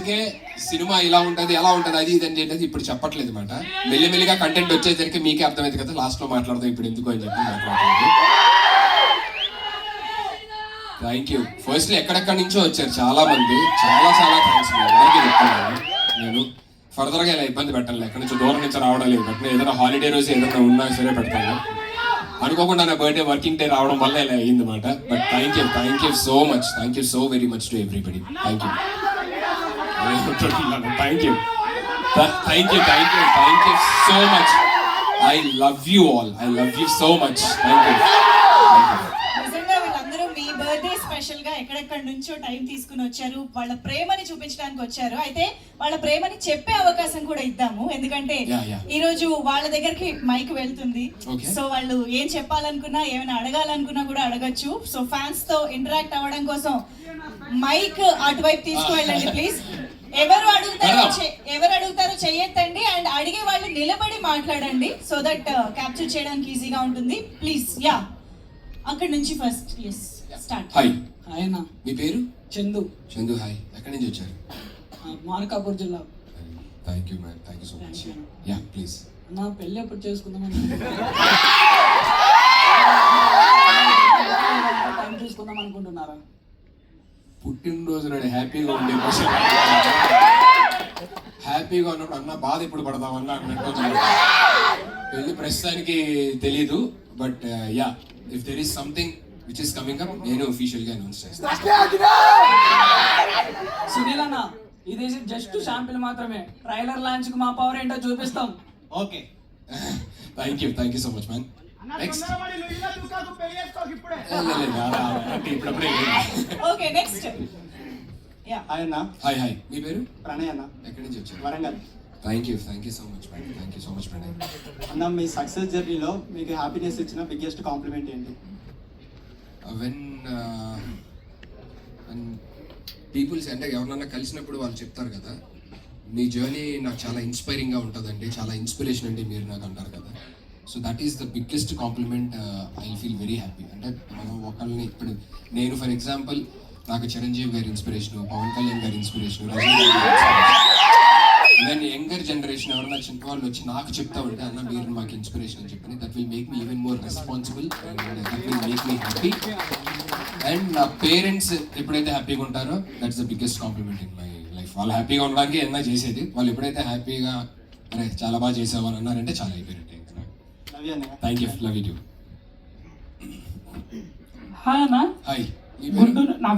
అందుకే సినిమా ఇలా ఉంటది ఎలా ఉంటది అది ఇది అని చెప్పేసి ఇప్పుడు చెప్పట్లేదు అనమాట. మెల్లిమెల్లిగా కంటెంట్ వచ్చేసరికి మీకే అర్థమైంది కదా, లాస్ట్ లో మాట్లాడదాం ఇప్పుడు ఎందుకు అని చెప్పి మాట్లాడలేదు. Thank you. ఫస్ట్లీ ఎక్కడెక్కడి నుంచో వచ్చారు చాలా మంది, చాలా థ్యాంక్స్ మీ అందరికీ చెప్తున్నాను. నేను ఫర్దర్ గా ఇలా ఇబ్బంది పెట్టాలి, ఎక్కడి నుంచి దూరం నుంచి రావడం లేదు. బట్ ఏదైనా హాలిడే రోజు ఏదైనా ఉన్నా సరే పెడతాను. అనుకోకుండా నా బర్త్డే వర్కింగ్ డే రావడం వల్ల ఇలా అయ్యింది అనమాట. But thank you so much, thank you so very much to everybody. Thank you so much. I love you all, I love you so much. Thank you. నిజంగా వీళ్ళందరూ మీ బర్త్డే స్పెషల్ గా ఎక్కడెక్కడి నుంచో టైం తీసుకుని వచ్చారు, వాళ్ళ ప్రేమని చూపించడానికి వచ్చారు. అయితే వాళ్ళ ప్రేమని చెప్పే అవకాశం కూడా ఇద్దాము, ఎందుకంటే ఈ రోజు వాళ్ళ దగ్గరికి మైక్ వెళ్తుంది. సో వాళ్ళు ఏం చెప్పాలనుకున్నా ఏమైనా అడగాలనుకున్నా కూడా అడగచ్చు. సో ఫ్యాన్స్ తో ఇంటరాక్ట్ అవ్వడం కోసం మైక్ అటువైపు తీసుకువెళ్ళండి ప్లీజ్. ఎవరు అడుగుతారో చెయ్యొద్దండి, అండ్ అడిగే వాళ్ళు నిలబడి మాట్లాడండి సో దట్ క్యాప్చర్ చేయడానికి ఈజీగా ఉంటుంది. ప్లీజ్ యా, అక్కడ నుంచి first. Yes start. Hi hi అన్న, మీ పేరు? చందు. చందు, హాయ్. ఎక్కడి నుంచి వచ్చారు? మార్కాపూర్ జిల్లా. Thank you ma'am, thank you so much. Yeah please. నా పెళ్ళి ఎప్పుడు చేసుకుందామని టైం తీసుకుందాం అనుకుంటున్నారా? పుట్టినరోజు నాడు హ్యాపీగా ఉండే హ్యాపీగా ఉన్నప్పుడు అన్న బాధ ఇప్పుడు పడదామన్నా అన్నట్టు పెళ్లి ప్రస్తుతానికి తెలీదు. But yeah, if there is something which is coming up నేను అఫీషియల్ గా అనౌన్స్ చేస్తాను. సునీల్ అన్న, ఇది జస్ట్ శాంపిల్ మాత్రమే. ట్రైలర్ లాంచ్ కు మా పవర్ ఏంటో చూపిస్తాం. Okay, thank you so much man. Next okay next. Yeah hi అన్న. హాయ్. మీ పేరు? ప్రణయ్ అన్న. ఎక్కడి నుంచి వచ్చారు? Warangal. Thank you so much man, thank you so much Pranay. అన్న, మీ సక్సెస్ జర్నీలో మీకు హ్యాపీనెస్ ఇచ్చిన బిగ్గెస్ట్ కాంప్లిమెంట్ ఏంటి? వెన్ పీపుల్స్ అంటే ఎవరినన్నా కలిసినప్పుడు వాళ్ళు చెప్తారు కదా, మీ జర్నీ నాకు చాలా ఇన్స్పైరింగ్గా ఉంటుందండి, చాలా ఇన్స్పిరేషన్ అండి మీరు నాకు అంటారు కదా. So that is the biggest compliment. I feel very happy. అంటే మనం ఒకళ్ళని ఇప్పుడు నేను ఫర్ ఎగ్జాంపుల్ నాకు చిరంజీవి గారి ఇన్స్పిరేషన్, పవన్ కళ్యాణ్ గారి ఇన్స్పిరేషన్, రజనీ గారి ఇన్స్పిరేషన్, దెన్ యంగర్ జనరేషన్ ఎవరన్నా చిన్న వాళ్ళు వచ్చి నాకు చెప్తా ఉంటే అన్న మీరు మాకు ఇన్స్పిరేషన్ అని చెప్పి that will make me even more responsible and that will make me happy. And నా పేరెంట్స్ ఎప్పుడైతే హ్యాపీగా ఉంటారో that's the biggest compliment in my life. వాళ్ళు హ్యాపీగా ఉండడానికి ఏదైనా చేసేది, వాళ్ళు ఎప్పుడైతే హ్యాపీగా అరే చాలా బాగా చేసావు అని అన్నారంటే చాలా అయిపోయినట్టే. Thank you, love you. Hi అన్న. హాయ్. గుంటూరు.